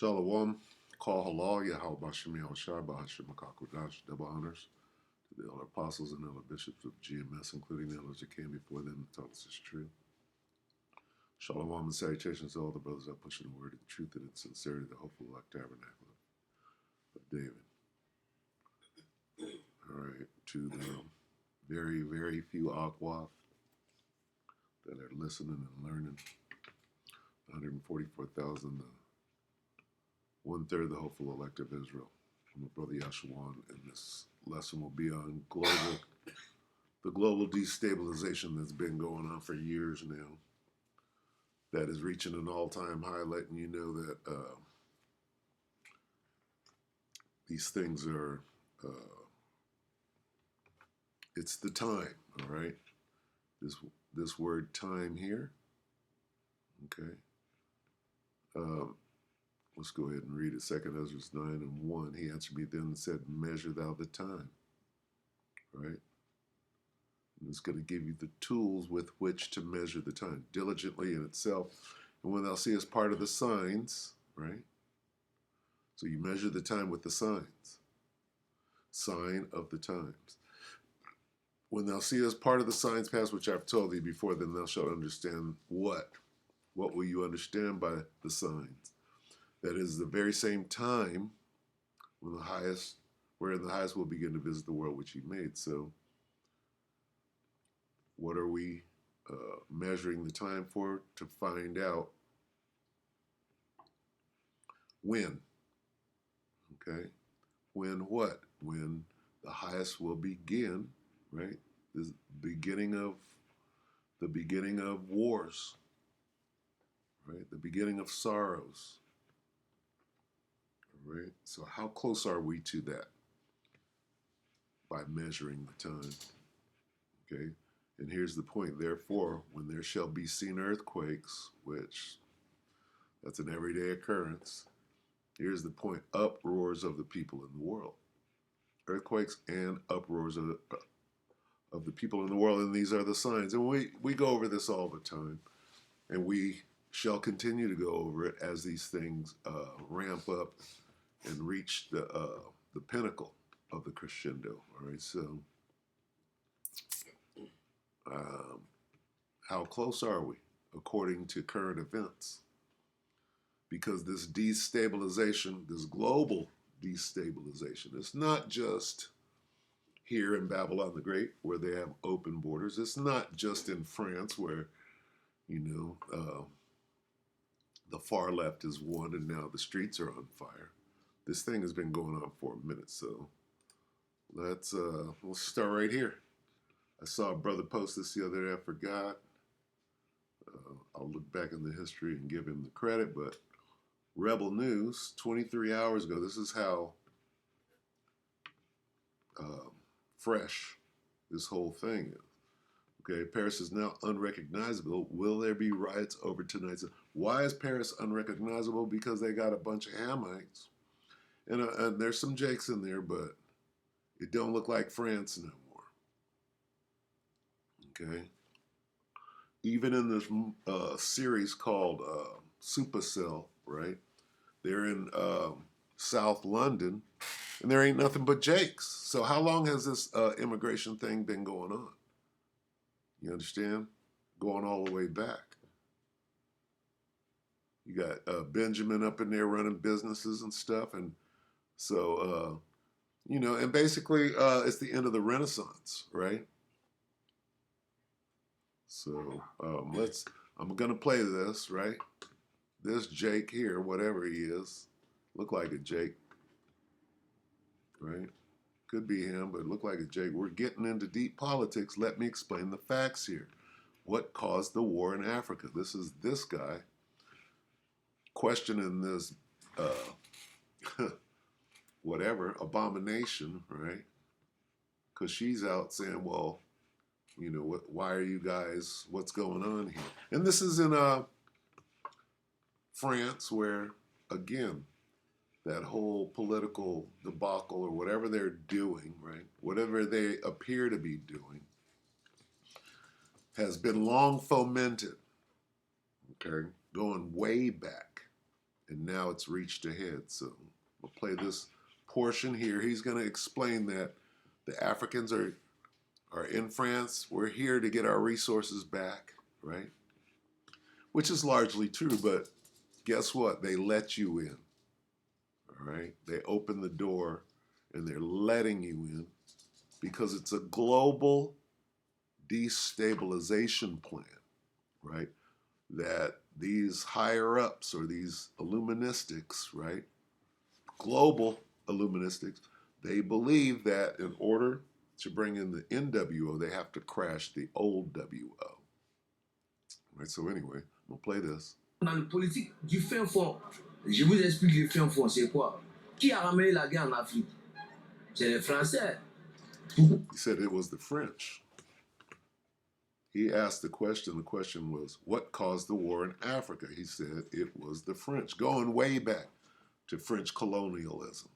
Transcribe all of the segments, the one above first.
Shalom, call halal, Yahweh Bashim Yahushai, Bahashim Makakodash, double honors to the elder apostles and elder bishops of GMS, including the elders that came before them and taught us this truth. Shalom and salutations to all the brothers that pushing the word of truth and in sincerity, the hopeful elect tabernacle of David. All right, to the very, very few Aquaf that are listening and learning, 144,000, one-third of the hopeful elect of Israel. I'm a brother Yashawan, and this lesson will be on the global destabilization that's been going on for years now. That is reaching an all-time high, letting you know that these things are, it's the time, all right? This word time here, okay? Let's go ahead and read it. 2 Ezra 9:1. He answered me then and said, measure thou the time, right? And it's going to give you the tools with which to measure the time diligently in itself. And when thou seest part of the signs, right? So you measure the time with the signs. Sign of the times. When thou seest part of the signs pass, which I've told thee before, then thou shalt understand what? What will you understand by the signs? That is the very same time when wherein the highest will begin to visit the world which he made. So what are we measuring the time for? To find out when. Okay? When what? When the highest will begin, right? The beginning of wars, right? The beginning of sorrows. Right? So how close are we to that? By measuring the time. Okay? And here's the point. Therefore, when there shall be seen earthquakes, which that's an everyday occurrence, here's the point. Uproars of the people in the world. Earthquakes and uproars of the people in the world, and these are the signs. And we go over this all the time, and we shall continue to go over it as these things ramp up and reach the pinnacle of the crescendo. All right, so how close are we according to current events? Because this destabilization, this global destabilization, it's not just here in Babylon the Great where they have open borders. It's not just in France where, the far left is one and now the streets are on fire. This thing has been going on for a minute, so let's start right here. I saw a brother post this the other day. I forgot. I'll look back in the history and give him the credit, but Rebel News, 23 hours ago, this is how fresh this whole thing is. Okay, Paris is now unrecognizable. Will there be riots over tonight's? Why is Paris unrecognizable? Because they got a bunch of Hamites. And there's some Jakes in there, but it don't look like France no more. Okay? Even in this series called Supercell, right? They're in South London, and there ain't nothing but Jakes. So how long has this immigration thing been going on? You understand? Going all the way back. You got Benjamin up in there running businesses and stuff, and so and basically it's the end of the Renaissance, right? So I'm gonna play this, right? This Jake here, whatever he is, look like a Jake, right? Could be him, but look like a Jake. We're getting into deep politics. Let me explain the facts here. What caused the war in Africa? This is this guy questioning this whatever abomination, right? Because she's out saying, well, why are you guys, what's going on here? And this is in France where, again, that whole political debacle or whatever they're doing, right? Whatever they appear to be doing has been long fomented, okay? Going way back and now it's reached ahead. So we'll play this portion here. He's going to explain that the Africans are in France. We're here to get our resources back, right? Which is largely true, but guess what? They let you in, all right? They open the door and they're letting you in because it's a global destabilization plan, right? That these higher ups or these illuministics, right? Global illuministics, they believe that in order to bring in the NWO, they have to crash the old WO. Right, so anyway, I'm going to play this. Dans le politique du fin fond, je vous explique le fin fond, c'est quoi? Qui a ramené la guerre en Afrique? C'est les Français. He said it was the French. He asked the question was, what caused the war in Africa? He said it was the French, going way back to French colonialism,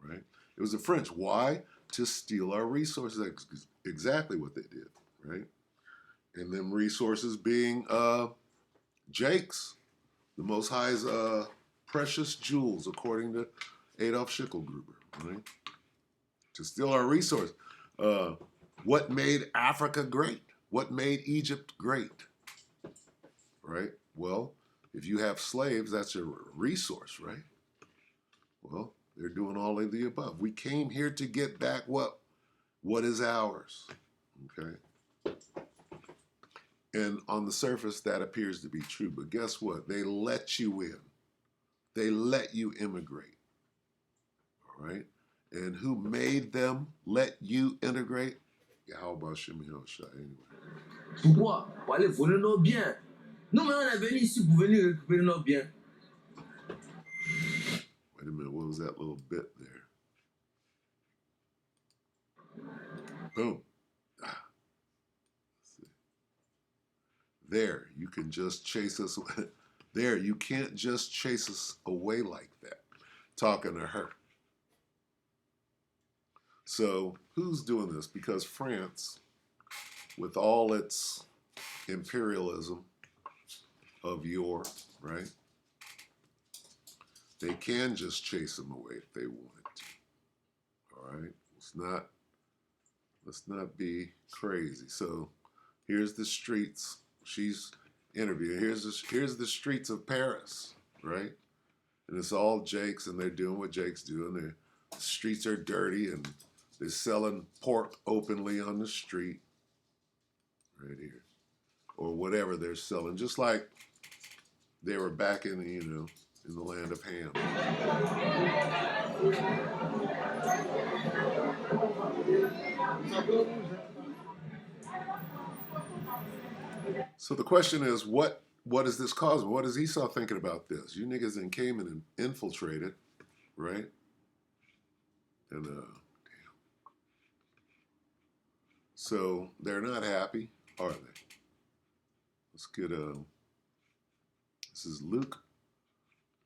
right? It was the French. Why? To steal our resources. Exactly what they did, right? And them resources being Jake's, the Most High's precious jewels, according to Adolf Schicklgruber, right? To steal our resources. What made Africa great? What made Egypt great? Right? Well, if you have slaves, that's a resource, right? Well, they're doing all of the above. We came here to get back what is ours, okay? And on the surface, that appears to be true. But guess what? They let you in. They let you immigrate, all right? And who made them let you integrate? Yahweh Shem Yahushua, anyway. Pourquoi? Pour aller voler nos biens. Nous, on est venus ici pour venir récupérer nos biens. Wait a minute, what was that little bit there? Boom. Ah. There, you can just chase us. There, you can't just chase us away like that. Talking to her. So, who's doing this? Because France, with all its imperialism of yore, right? They can just chase them away if they wanted to. All right? Let's not be crazy. So, here's the streets. She's interviewing. Here's the streets of Paris, right? And it's all Jakes, and they're doing what Jakes do, and the streets are dirty, and they're selling pork openly on the street, right here, or whatever they're selling, just like they were back in in the land of Ham. So the question is, what is this causing? What is Esau thinking about this? You niggas then came and infiltrated, right? And damn. So they're not happy, are they? Let's get this is Luke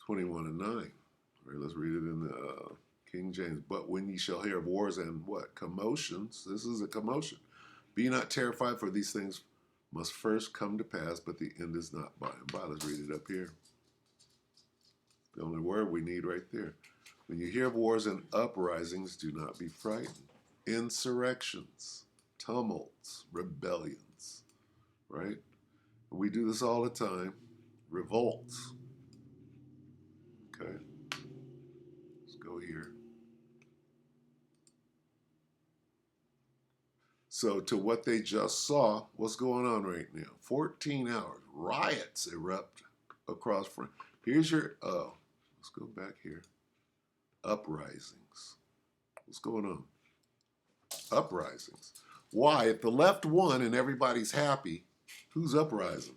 21:9. Right, let's read it in the King James. But when ye shall hear of wars and what? Commotions. This is a commotion. Be not terrified, for these things must first come to pass, but the end is not by and by. Let's read it up here. The only word we need right there. When you hear of wars and uprisings, do not be frightened. Insurrections, tumults, rebellions, right? We do this all the time. Revolts. Okay. Let's go here. So to what they just saw, what's going on right now? 14 hours. Riots erupt across France. Here's your, let's go back here. Uprisings. What's going on? Uprisings. Why? If the left won and everybody's happy, who's uprising?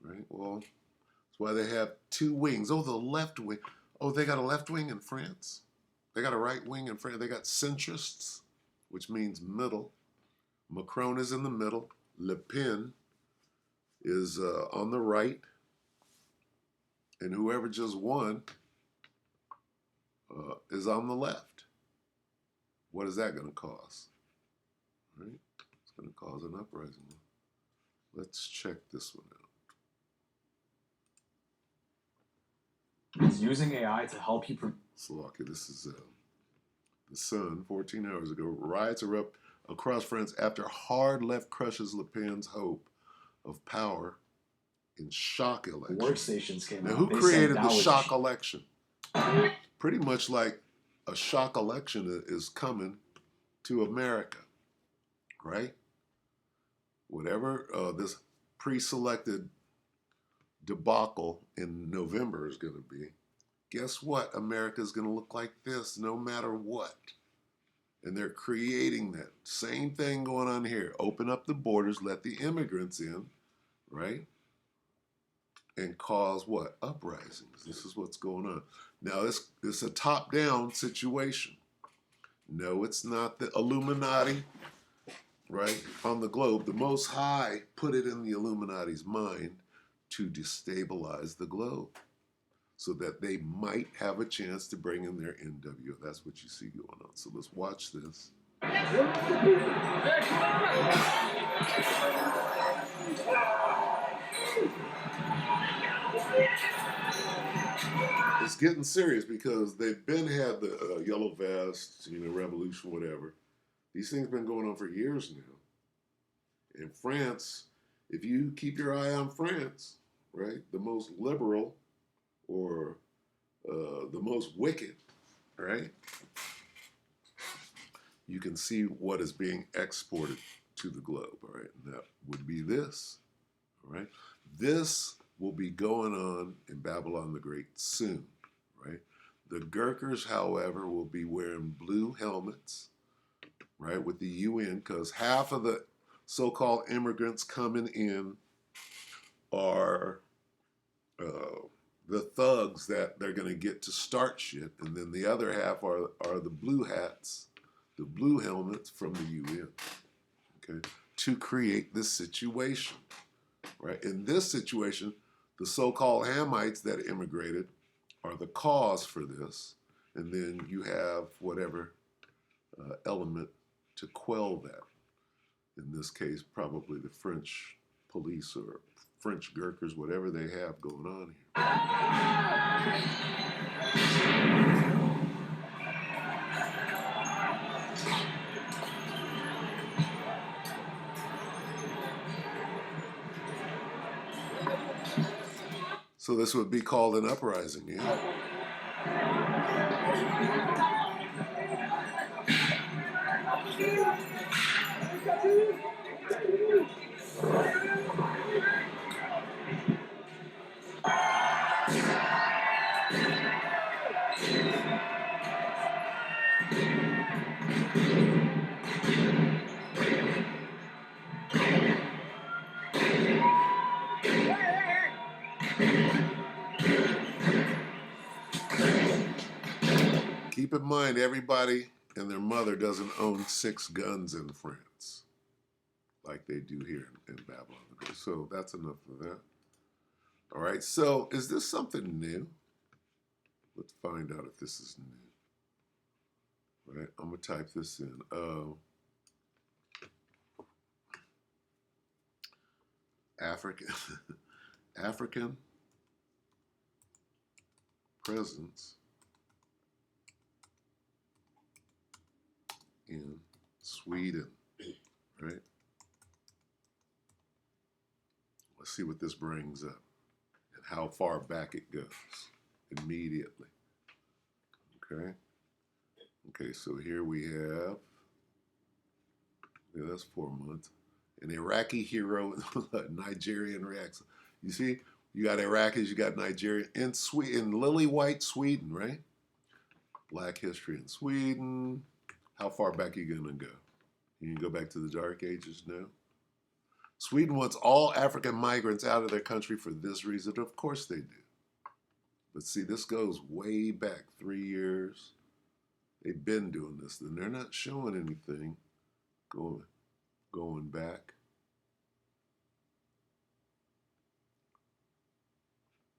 Right? Well, that's why they have two wings. Oh, the left wing. Oh, they got a left wing in France? They got a right wing in France. They got centrists, which means middle. Macron is in the middle. Le Pen is on the right. And whoever just won is on the left. What is that going to cause? Right? It's going to cause an uprising. Let's check this one out. He's using AI to help you. Slovakia, this is the Sun, 14 hours ago. Riots erupt across France after hard left crushes Le Pen's hope of power in shock election. Workstations came now, out. who They created said the that shock election? Pretty much like a shock election is coming to America, right? Whatever this pre-selected debacle in November is going to be, guess what? America is going to look like this no matter what. And they're creating that same thing going on here. Open up the borders, let the immigrants in, right? And cause what? Uprisings. This is what's going on. Now, it's a top-down situation. No, it's not the Illuminati, right? On the globe, the Most High put it in the Illuminati's mind to destabilize the globe so that they might have a chance to bring in their NWO. That's what you see going on. So let's watch this. It's getting serious because they've been had the yellow vest, revolution, whatever. These things been going on for years now. In France, if you keep your eye on France, right, the most liberal or the most wicked, right, you can see what is being exported to the globe, all right? And that would be this, all right? This will be going on in Babylon the Great soon, right? The Gurkhas, however, will be wearing blue helmets, right, with the UN, because half of the so-called immigrants coming in are the thugs that they're going to get to start shit, and then the other half are the blue hats, the blue helmets from the UN, okay, to create this situation, right? In this situation, the so-called Hamites that immigrated are the cause for this, and then you have whatever element to quell that. In this case, probably the French police or French Gurkhas, whatever they have going on here. So this would be called an uprising, yeah? Keep in mind, everybody and their mother doesn't own 6 guns in France like they do here in Babylon. Okay, so that's enough of that. All right, so is this something new? Let's find out if this is new. All right, I'm going to type this in. African, African presence in Sweden, right? Let's see what this brings up and how far back it goes immediately. Okay. Okay, so here we have, yeah, that's 4 months. An Iraqi hero, Nigerian reacts. You see, you got Iraqis, you got Nigerian, in Sweden, lily white Sweden, right? Black history in Sweden. How far back are you going to go? You can go back to the Dark Ages? No. Sweden wants all African migrants out of their country for this reason. Of course they do. But see, this goes way back 3 years. They've been doing this, and they're not showing anything going back.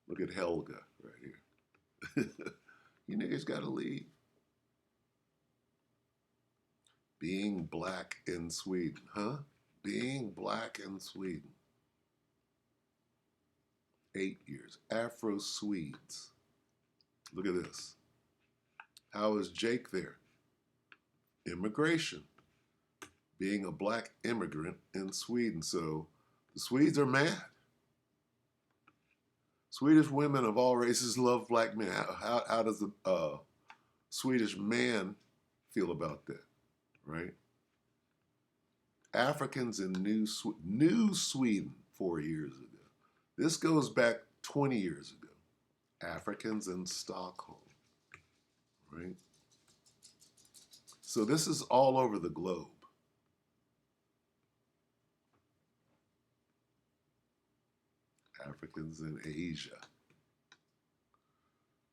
Look at Helga right here. You niggas gotta leave. Being black in Sweden, huh? Being black in Sweden. 8 years. Afro Swedes. Look at this. How is Jake there? Immigration. Being a black immigrant in Sweden. So the Swedes are mad. Swedish women of all races love black men. How does a Swedish man feel about that, right? Africans in New Sweden 4 years ago. This goes back 20 years ago. Africans in Stockholm, right? So this is all over the globe. Africans in Asia.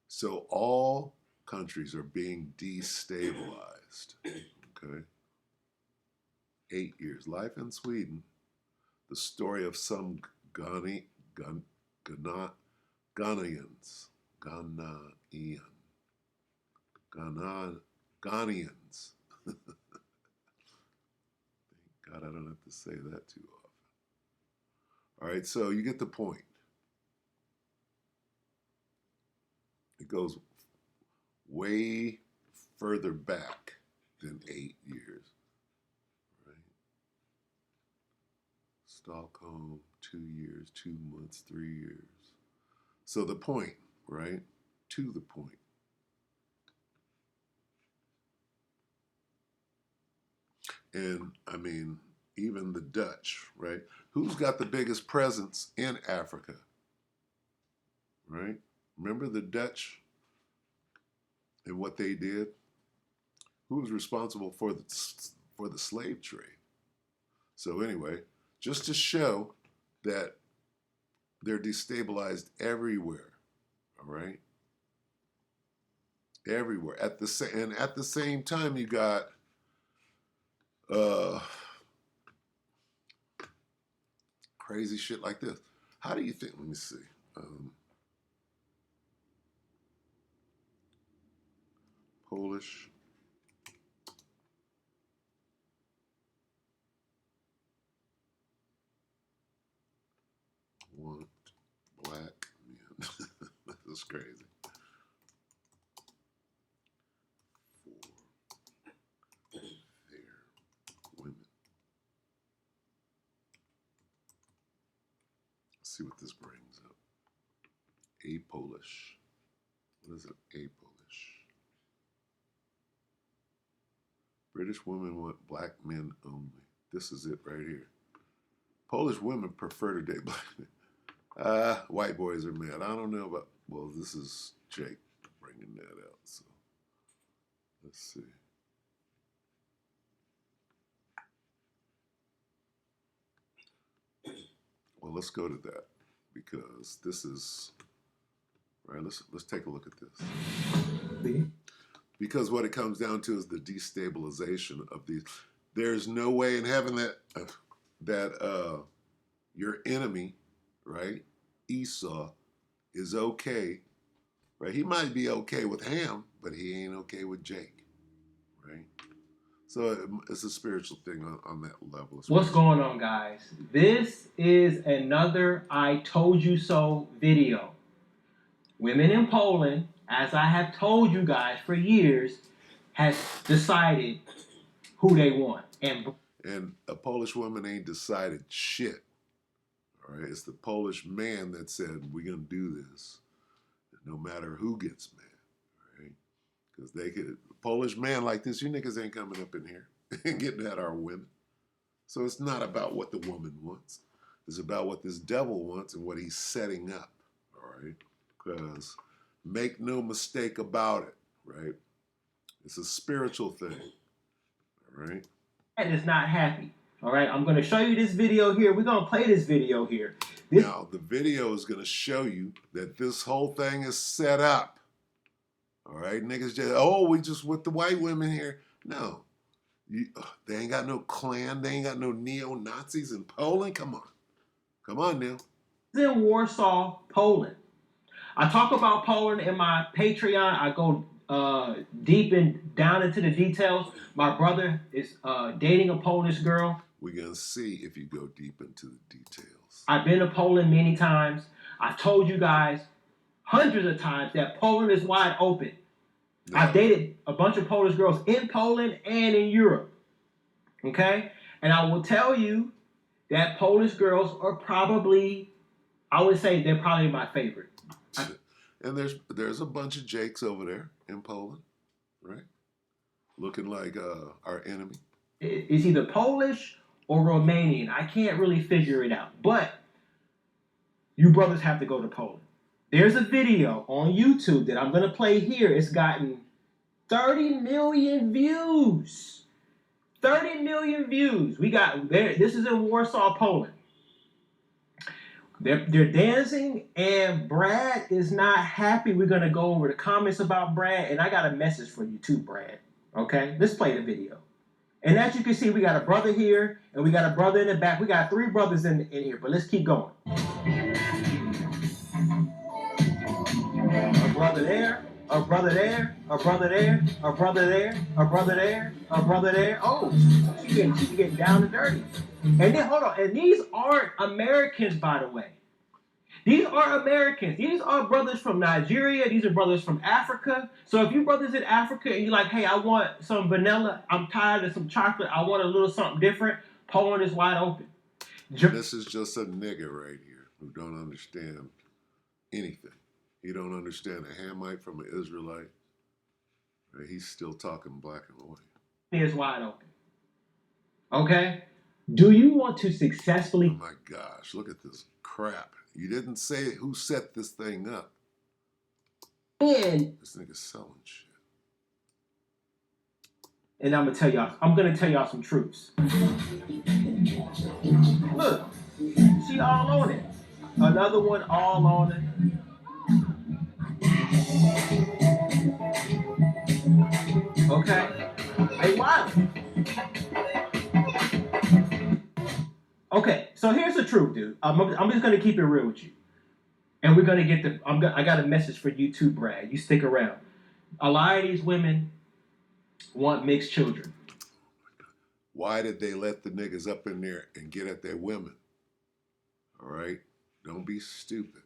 So all countries are being destabilized, okay? 8 years. Life in Sweden, the story of some Ghanaians. Thank God I don't have to say that too often. All right, so you get the point. It goes way further back than 8 years. Right? Stockholm, 2 years, 2 months, 3 years. So the point, right? To the point. And I mean, even the Dutch, right? Who's got the biggest presence in Africa? Right? Remember the Dutch and what they did? Who was responsible for the slave trade? So anyway, just to show that they're destabilized everywhere. All right? Everywhere. At the same time, you got crazy shit like this. How do you think? Let me see. Polish. Want black men. This is crazy. For their women. Let's see what this brings up. A-Polish. What is it? A-Polish. British women want black men only. This is it right here. Polish women prefer to date black men. White boys are mad. I don't know about, well, this is Jake bringing that out. So let's see. Well, let's go to that because this is, right, let's take a look at this. Because what it comes down to is the destabilization of these. There's no way in heaven that your enemy, right, Esau, is okay, right? He might be okay with Ham, but he ain't okay with Jake, right? So it's a spiritual thing on that level. What's going on, guys? This is another I Told You So video. Women in Poland, as I have told you guys for years, has decided who they want. And a Polish woman ain't decided shit. All right, it's the Polish man that said we're gonna do this, no matter who gets mad, right? Because they could Polish man like this, you niggas ain't coming up in here and getting at our women. So it's not about what the woman wants. It's about what this devil wants and what he's setting up. All right, because make no mistake about it, right? It's a spiritual thing. All right. That is not happy. All right, I'm going to show you this video here. We're going to play this video here. Now, the video is going to show you that this whole thing is set up. All right, niggas just, we just with the white women here. No, they ain't got no clan. They ain't got no neo-Nazis in Poland. Come on. Come on now. In Warsaw, Poland. I talk about Poland in my Patreon. I go deep and down into the details. My brother is dating a Polish girl. We're going to see if you go deep into the details. I've been to Poland many times. I've told you guys hundreds of times that Poland is wide open. No. I've dated a bunch of Polish girls in Poland and in Europe. Okay? And I will tell you that Polish girls are probably, I would say they're probably my favorite. And there's a bunch of Jakes over there in Poland, right? Looking like our enemy. It's either Polish or Romanian. I can't really figure it out. But you brothers have to go to Poland. There's a video on YouTube that I'm going to play here. It's gotten 30 million views. 30 million views. We got there. This is in Warsaw, Poland. They're dancing, and Brad is not happy. We're going to go over the comments about Brad, and I got a message for you too, Brad. Okay? Let's play the video. And as you can see, we got a brother here, and we got a brother in the back. We got 3 brothers in here, but let's keep going. A brother there, a brother there, a brother there, a brother there, a brother there, a brother there. Oh, she's getting down and dirty. And then, hold on, and these aren't Americans, by the way. These are Americans. These are brothers from Nigeria. These are brothers from Africa. So if you brothers in Africa and you're like, hey, I want some vanilla. I'm tired of some chocolate. I want a little something different. Poland is wide open. This is just a nigga right here who don't understand anything. He don't understand a Hamite from an Israelite. He's still talking black and white. Is wide open. Okay? Do you want to successfully... Oh my gosh, look at this crap. You didn't say who set this thing up. And this nigga's selling shit. And I'm gonna tell y'all some truths. Look, she all on it. Another one all on it. Okay? Hey, wow. Okay, so here's the truth, dude. I'm just gonna keep it real with you, and we're gonna get I got a message for you too, Brad. You stick around. A lot of these women want mixed children. Why did they let the niggas up in there and get at their women? All right, don't be stupid.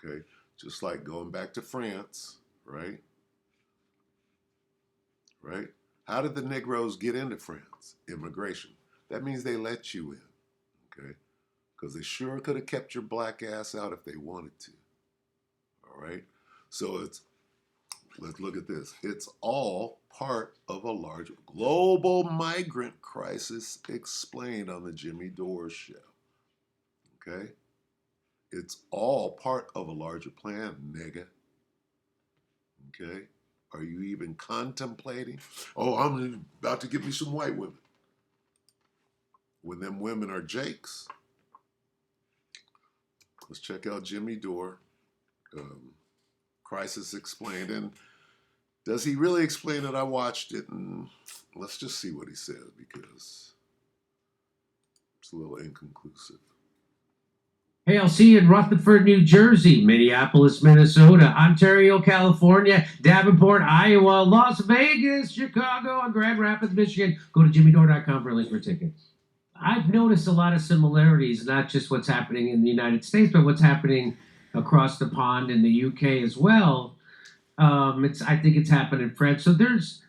Okay, just like going back to France, right? Right? How did the Negroes get into France? Immigration. That means they let you in, okay? Because they sure could have kept your black ass out if they wanted to, all right? So let's look at this. It's all part of a larger global migrant crisis explained on the Jimmy Dore show, okay? It's all part of a larger plan, nigga, okay? Are you even contemplating? Oh, I'm about to get me some white women. When them women are Jakes. Let's check out Jimmy Dore, Crisis Explained. And does he really explain it? I watched it, and let's just see what he says, because it's a little inconclusive. Hey, I'll see you in Rutherford, New Jersey, Minneapolis, Minnesota, Ontario, California, Davenport, Iowa, Las Vegas, Chicago, and Grand Rapids, Michigan. Go to jimmydore.com for a link for tickets. I've noticed a lot of similarities, not just what's happening in the United States, but what's happening across the pond in the UK as well. I think it's happened in France. So there's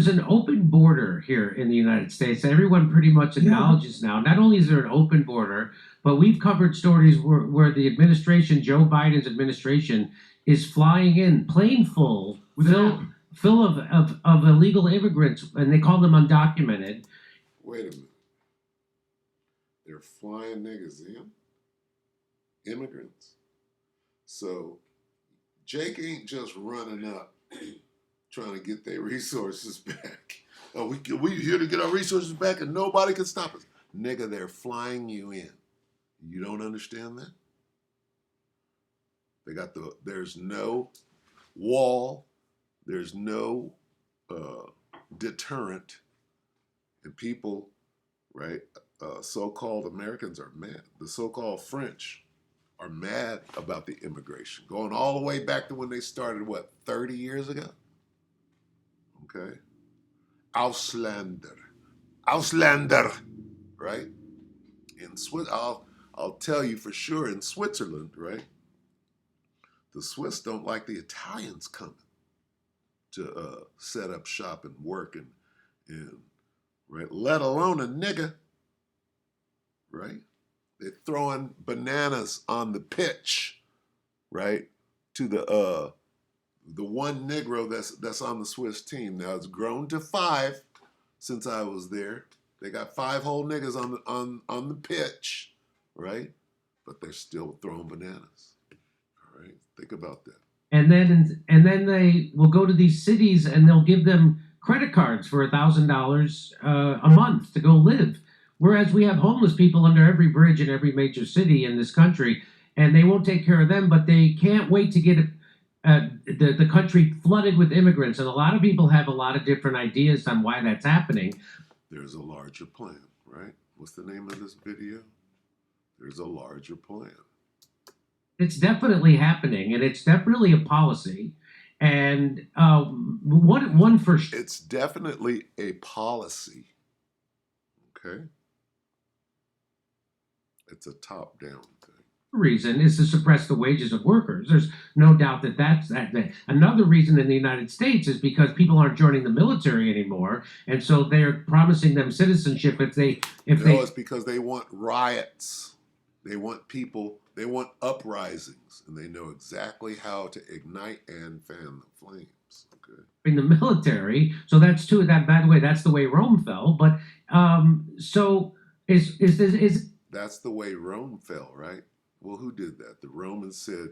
an open border here in the United States. Everyone pretty much acknowledges now. Not only is there an open border, but we've covered stories where the administration, Joe Biden's administration, is flying in plane full of illegal immigrants, and they call them undocumented. Wait a minute. They're flying niggas in? Immigrants? So Jake ain't just running up trying to get their resources back. Oh, we here to get our resources back and nobody can stop us. Nigga, they're flying you in. You don't understand that? There's no wall, there's no deterrent, and people, right, so-called Americans are mad. The so-called French are mad about the immigration, going all the way back to when they started, 30 years ago? Okay? Ausländer, right? In I'll tell you for sure, in Switzerland, right? the Swiss don't like the Italians coming to set up shop and work and right, let alone a nigga, right? They're throwing bananas on the pitch, right, to the one Negro that's on the Swiss team. Now it's grown to 5 since I was there. They got 5 whole niggas on the pitch, right? But they're still throwing bananas. All right, think about that. And then they will go to these cities and they'll give them credit cards for $1,000 a month to go live. Whereas we have homeless people under every bridge in every major city in this country, and they won't take care of them, but they can't wait to get the country flooded with immigrants. And a lot of people have a lot of different ideas on why that's happening. There's a larger plan, right? What's the name of this video? There's a larger plan. It's definitely happening, and it's definitely a policy. And one first It's definitely a policy. Okay? It's a top-down thing. reason is to suppress the wages of workers. There's no doubt that that's that. Another reason in the United States is because people aren't joining the military anymore, and so they're promising them citizenship if they it's because they want riots. They want people. They want uprisings, and they know exactly how to ignite and fan the flames. Okay. in the military. So that's too that. By the way, that's the way Rome fell. But so is that's the way Rome fell, right? Well, who did that? The Romans said,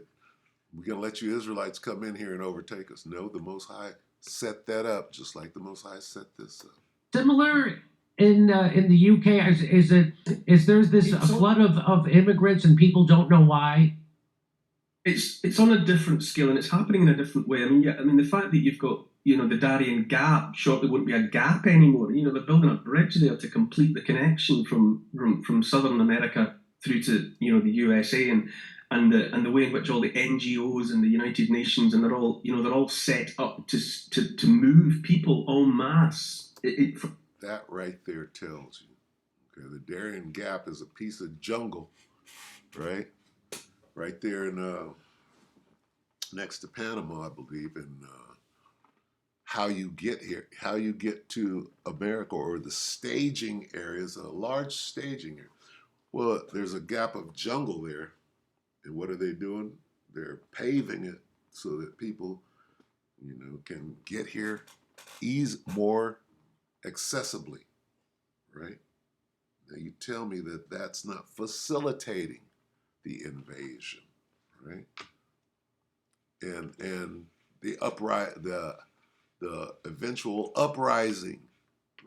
"We're going to let you Israelites come in here and overtake us." No, the Most High set that up, just like the Most High set this up. Similar in the UK? Is there's this flood of immigrants and people don't know why? It's on a different scale and it's happening in a different way. I mean, the fact that you've got the Darien Gap shortly won't be a gap anymore. They're building a bridge there to complete the connection from Southern America through to the USA and the way in which all the NGOs and the United Nations and they're all set up to move people en masse. That right there tells you. Okay, the Darien Gap is a piece of jungle, right? Right there in next to Panama, I believe, and how you get here, how you get to America, or the staging areas, a large staging area. Well, there's a gap of jungle there, and what are they doing? They're paving it so that people, can get here more accessibly, right? Now you tell me that that's not facilitating the invasion, right? And the eventual uprising,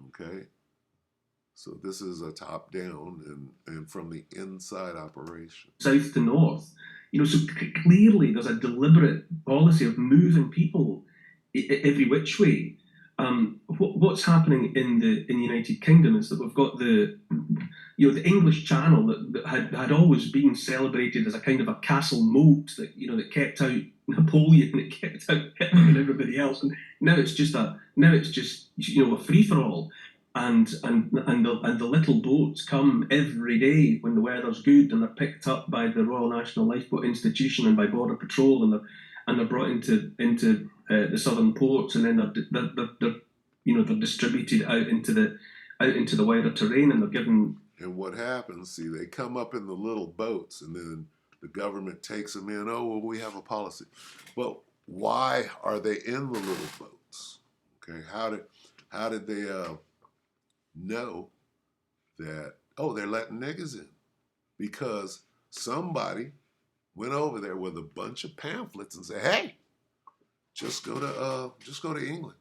okay? So this is a top down and from the inside operation. South to north, so clearly there's a deliberate policy of moving people every which way. What's happening in the United Kingdom is that we've got the English Channel that had always been celebrated as a kind of a castle moat that kept out Napoleon, it kept out Hitler and everybody else, and now it's just a free for all. And the little boats come every day when the weather's good, and they're picked up by the Royal National Lifeboat Institution and by Border Patrol, and they're brought into the southern ports, and then they're distributed out into the wider terrain, and they're given. And what happens? See, they come up in the little boats, and then the government takes them in. Oh, well, we have a policy, but why are they in the little boats? Okay, how did they know that, they're letting niggas in? Because somebody went over there with a bunch of pamphlets and said, hey, just go to England,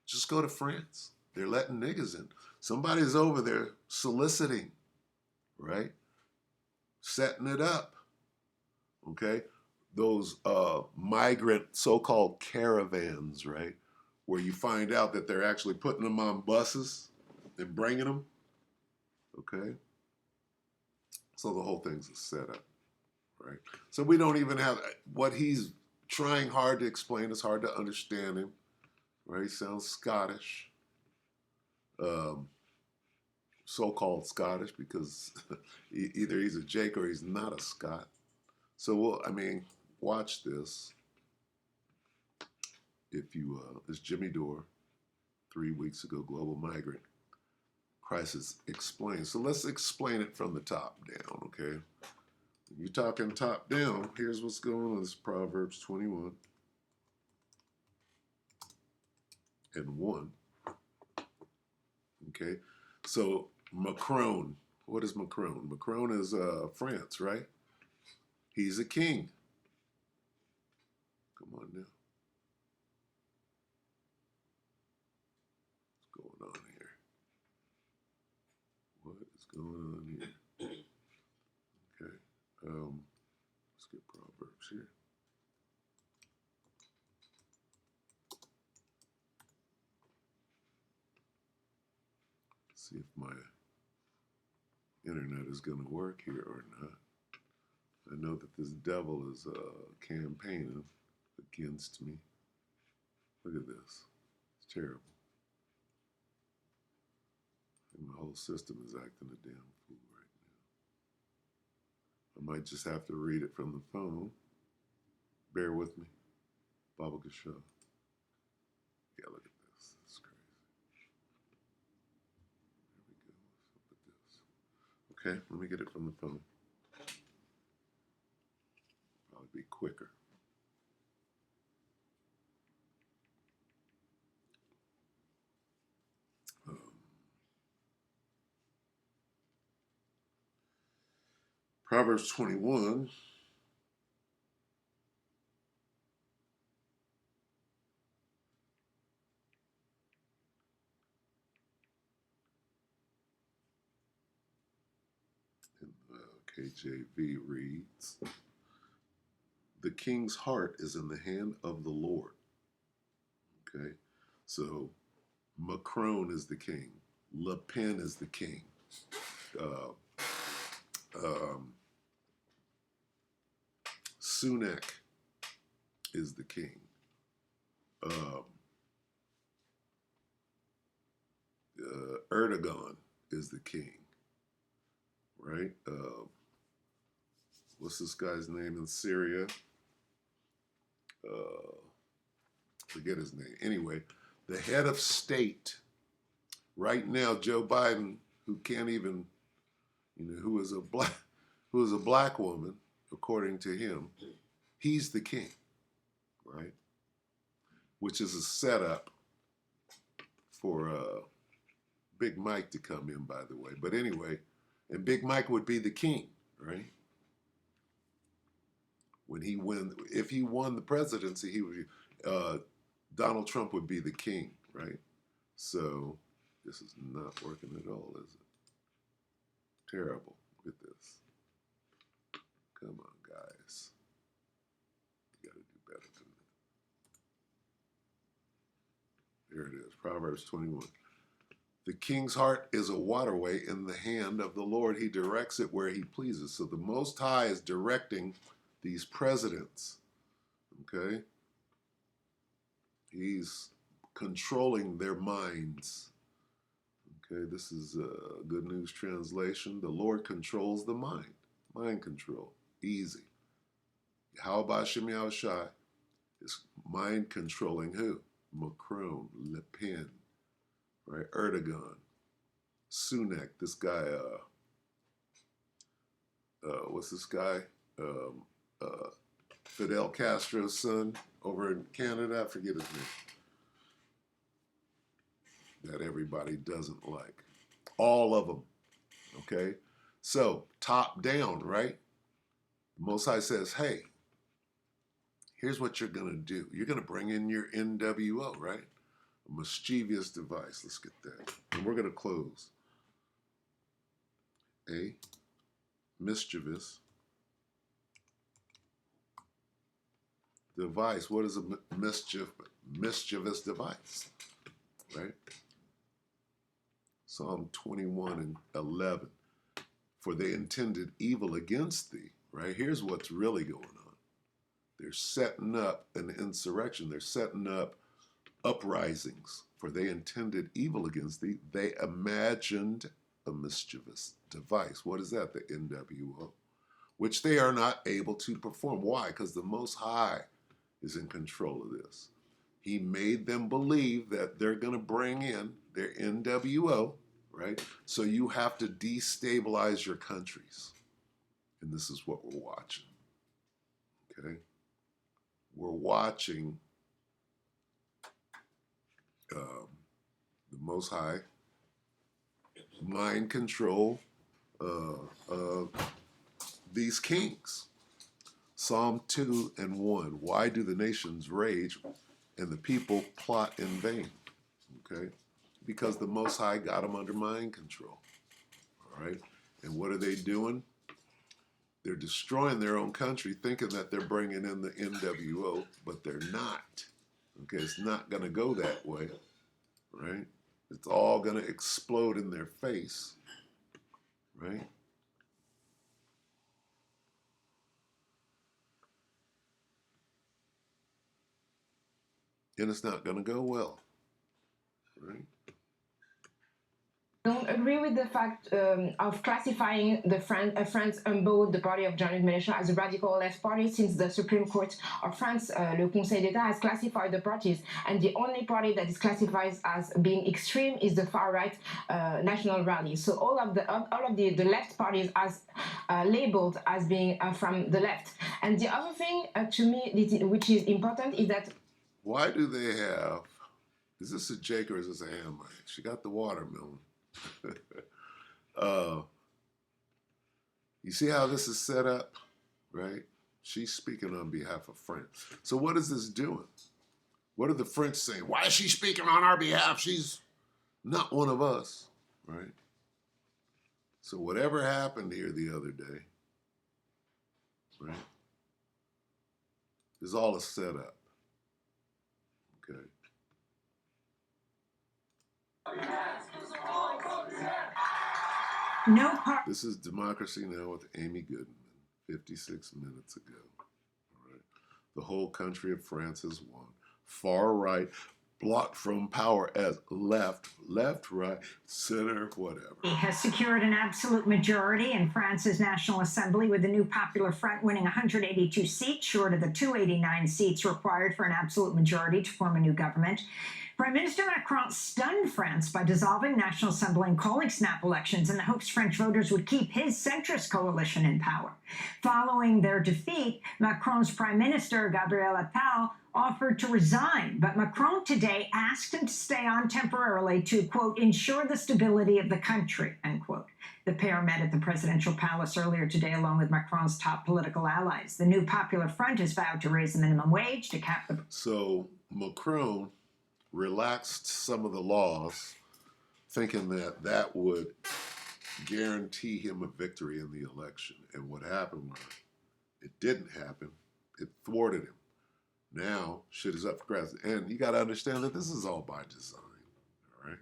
just go to France, they're letting niggas in. Somebody's over there soliciting, right, setting it up, okay? Those migrant so-called caravans, right, where you find out that they're actually putting them on buses and bringing them, okay? So the whole thing's a setup, right? So we don't even have, what he's trying hard to explain, it's hard to understand him, right? He sounds Scottish, so-called Scottish, because either he's a Jake or he's not a Scot. So, watch this, if you, it's Jimmy Dore, 3 weeks ago, Global Migrant Crisis Explained. So let's explain it from the top down, okay? You're talking top down. Here's what's going on. This is Proverbs 21 and 1. Okay, so Macron. What is Macron? Macron is France, right? He's a king. Come on now. What's going on here? What is going on here? Okay. Let's get Proverbs here. See if my internet is going to work here or not. I know that this devil is campaigning against me. Look at this. It's terrible. And my whole system is acting a damn fool right now. I might just have to read it from the phone. Bear with me. Baba Gashaw. Yeah, look at this. It's crazy. There we go. What's up with this? Okay, let me get it from the phone. Probably be quicker. Proverbs 21. In KJV reads, the king's heart is in the hand of the Lord. Okay, so Macron is the king. Le Pen is the king. Uh, Sunak is the king. Erdogan is the king, right? What's this guy's name in Syria? Forget his name. Anyway, the head of state right now, Joe Biden, who can't even, who is a black woman, according to him, he's the king, right? Which is a setup for Big Mike to come in, by the way. But anyway, and Big Mike would be the king, right? If he won the presidency, he would. Donald Trump would be the king, right? So this is not working at all, is it? Terrible. Look at this. Come on, guys. You got to do better than that. There it is, Proverbs 21. The king's heart is a waterway in the hand of the Lord. He directs it where he pleases. So the Most High is directing these presidents, okay? He's controlling their minds. Okay, this is a Good News Translation. The Lord controls the mind. Mind control. Easy. How about Shem Shai is mind controlling who? Macron, Le Pen, right? Erdogan, Sunak, this guy, what's this guy? Fidel Castro's son over in Canada. I forget his name. That everybody doesn't like. All of them. Okay? So, top down, right? Most High says, hey, here's what you're going to do. You're going to bring in your NWO, right? A mischievous device. Let's get that. And we're going to close. A mischievous device. What is a mischievous device? Right? Psalm 21 and 11. For they intended evil against thee. Right? Here's what's really going on. They're setting up an insurrection. They're setting up uprisings. For they intended evil against thee. They imagined a mischievous device. What is that? The NWO. which they are not able to perform. Why? Because the Most High is in control of this. He made them believe that they're going to bring in their NWO, right? So you have to destabilize your countries. And this is what we're watching, okay? We're watching the Most High mind control these kings. Psalm 2 and 1. Why do the nations rage and the people plot in vain? Okay? Because the Most High got them under mind control. All right? And what are they doing? They're destroying their own country, thinking that they're bringing in the NWO, but they're not. Okay? It's not going to go that way. Right? It's all going to explode in their face. Right? And it's not going to go well. Right? Don't agree with the fact of classifying the France Humboldt, the party of Jean-Luc Mélenchon, as a radical left party, since the Supreme Court of France, le Conseil d'État, has classified the parties, and the only party that is classified as being extreme is the far-right National Rally. So all of the left parties as labeled as being from the left. And the other thing to me, which is important, is that why do they have? Is this a Jake or is this a ham? She got the watermelon. You see how this is set up, right? She's speaking on behalf of France. So what is this doing? What are the French saying? Why is she speaking on our behalf? She's not one of us, right? So whatever happened here the other day, right, is all a setup, okay? No part. This is Democracy Now! With Amy Goodman, 56 minutes ago. All right. The whole country of France has won. Far right, blocked from power as left, right, center, whatever. He has secured an absolute majority in France's National Assembly, with the new Popular Front winning 182 seats, short of the 289 seats required for an absolute majority to form a new government. Prime Minister Macron stunned France by dissolving National Assembly and calling snap elections in the hopes French voters would keep his centrist coalition in power. Following their defeat, Macron's Prime Minister, Gabriel Attal, offered to resign, but Macron today asked him to stay on temporarily to, quote, ensure the stability of the country, end quote. The pair met at the presidential palace earlier today, along with Macron's top political allies. The new Popular Front has vowed to raise the minimum wage to cap the... So Macron relaxed some of the laws, thinking that that would guarantee him a victory in the election. And what happened was, it didn't happen. It thwarted him. Now, shit is up for grabs. And you got to understand that this is all by design, all right?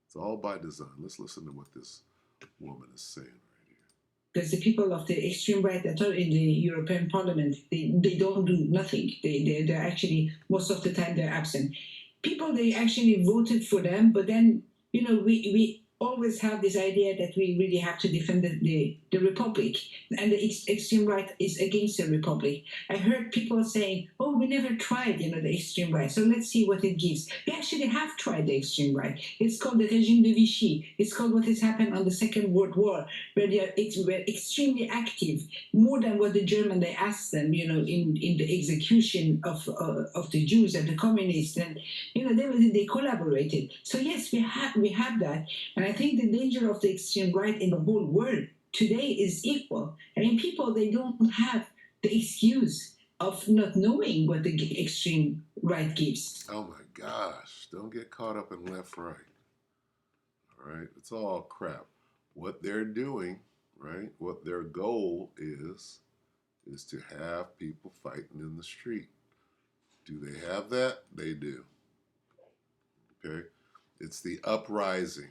It's all by design. Let's listen to what this woman is saying right here. Because the people of the extreme right that are in the European Parliament, they don't do nothing. They're actually, most of the time, they're absent. People, they actually voted for them, but then, you know, we always have this idea that we really have to defend the republic, and the extreme right is against the republic. I heard people saying, oh, we never tried, you know, the extreme right, so let's see what it gives. We actually have tried the extreme right. It's called the regime de Vichy. It's called what has happened on the Second World War, where they were extremely active, more than what the German, they asked them, you know, in the execution of the Jews and the communists, and, you know, they collaborated. So yes, we have that. And I think the danger of the extreme right in the whole world today is equal. I mean, people, they don't have the excuse of not knowing what the extreme right gives. Oh my gosh, don't get caught up in left, right. All right, it's all crap. What they're doing, right, what their goal is to have people fighting in the street. Do they have that? They do. Okay? It's the uprising.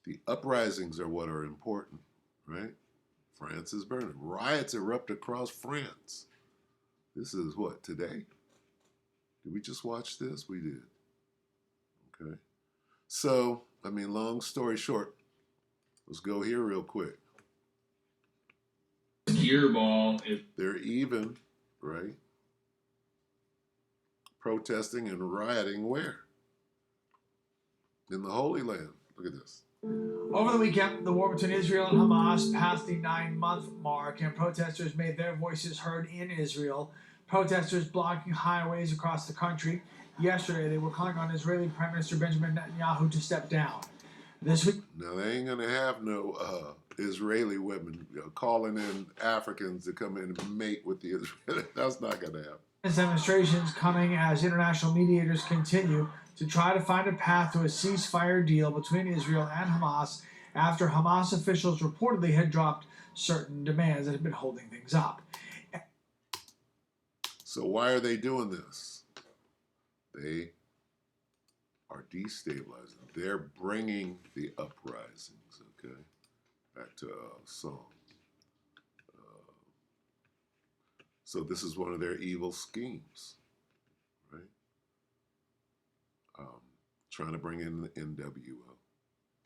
The uprisings are what are important, right? France is burning. Riots erupt across France. This is what, today? Did we just watch this? We did. Okay. So, I mean, long story short, let's go here real quick. gear ball. They're even, right, protesting and rioting where? In the Holy Land. Look at this. Over the weekend, the war between Israel and Hamas passed the 9-month mark, and protesters made their voices heard in Israel. Protesters blocking highways across the country. Yesterday, they were calling on Israeli Prime Minister Benjamin Netanyahu to step down. This week, Now, they ain't going to have no Israeli women calling in Africans to come in and mate with the Israelis. That's not going to happen. demonstrations coming as international mediators continue to try to find a path to a ceasefire deal between Israel and Hamas after Hamas officials reportedly had dropped certain demands that had been holding things up. So why are they doing this? They are destabilizing. They're bringing the uprisings, okay? Back to song. So this is one of their evil schemes, right? Trying to bring in the NWO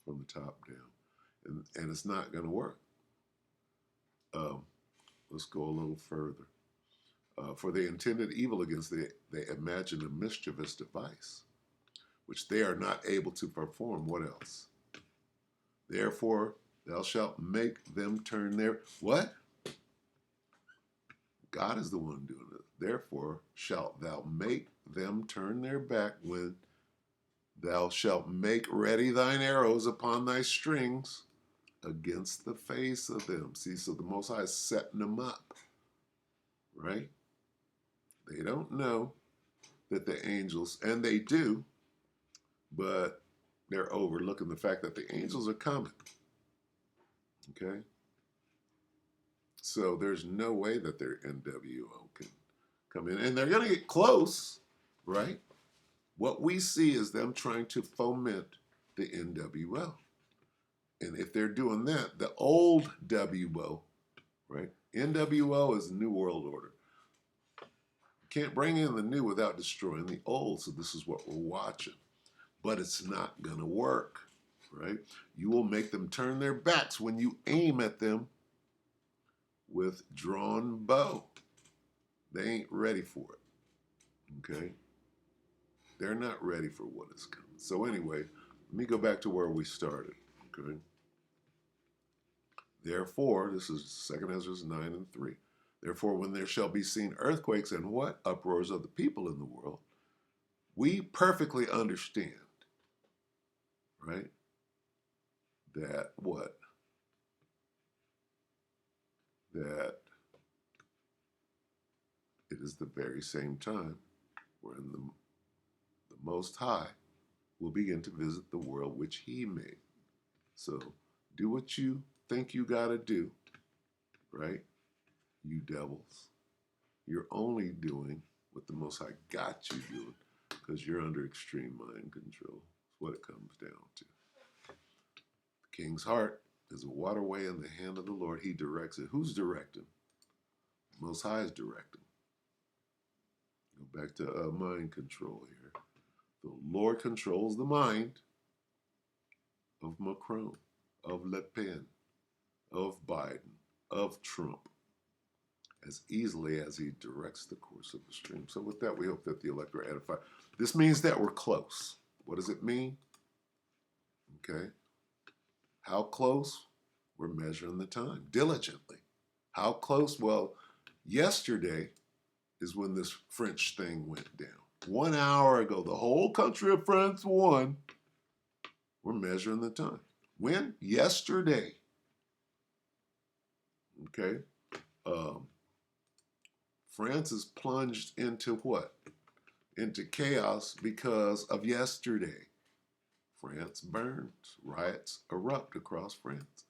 from the top down. And it's not going to work. Let's go a little further. For they intended evil against they imagined a mischievous device, which they are not able to perform. What else? Therefore, thou shalt make them turn their, what? God is the one doing it. Therefore, shalt thou make them turn their back when thou shalt make ready thine arrows upon thy strings against the face of them. See, so the Most High is setting them up, right? They don't know that the angels, and they do, but they're overlooking the fact that the angels are coming, okay? So there's no way that their NWO can come in, and they're going to get close, right? What we see is them trying to foment the NWO. And if they're doing that, the old WO, right? NWO is New World Order. You can't bring in the new without destroying the old. So this is what we're watching. But it's not going to work, right? You will make them turn their backs when you aim at them with drawn bow. They ain't ready for it, okay? They're not ready for what is coming. So anyway, let me go back to where we started, okay? Therefore, this is 2 Ezra 9:3. Therefore, when there shall be seen earthquakes and what? Uproars of the people in the world, we perfectly understand, right? That what? That it is the very same time wherein the Most High will begin to visit the world which He made. So do what you think you got to do, right? You devils. You're only doing what the Most High got you doing because you're under extreme mind control. That's what it comes down to. The king's heart is a waterway in the hand of the Lord. He directs it. Who's directing? The Most High is directing. Go back to mind control here. The Lord controls the mind of Macron, of Le Pen, of Biden, of Trump, as easily as he directs the course of the stream. So with that, we hope that the elect are edified. This means that we're close. What does it mean? Okay. How close? We're measuring the time diligently. How close? Well, yesterday is when this French thing went down. 1 hour ago, the whole country of France won. We're measuring the time. When? Yesterday. Okay. France is plunged into what? Into chaos because of yesterday. France burns. Riots erupt across France.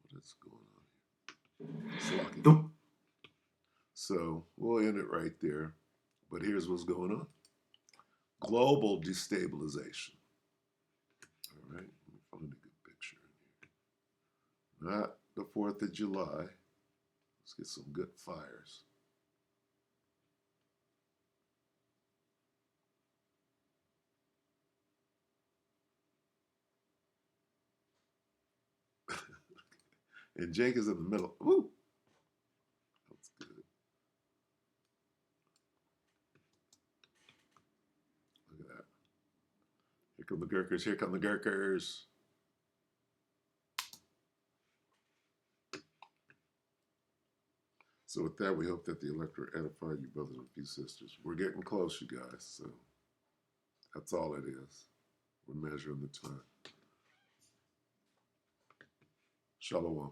What is going on here? Slucky. So we'll end it right there. But here's what's going on. Global destabilization. All right. Let me find a good picture in here. Not the 4th of July. Let's get some good fires. And Jake is in the middle. Woo! come the Gurkhas. Here come the Gurkhas. So with that, we hope that the electorate edified you, brothers and a few sisters. We're getting close, you guys. So that's all it is. We're measuring the time. Shalom.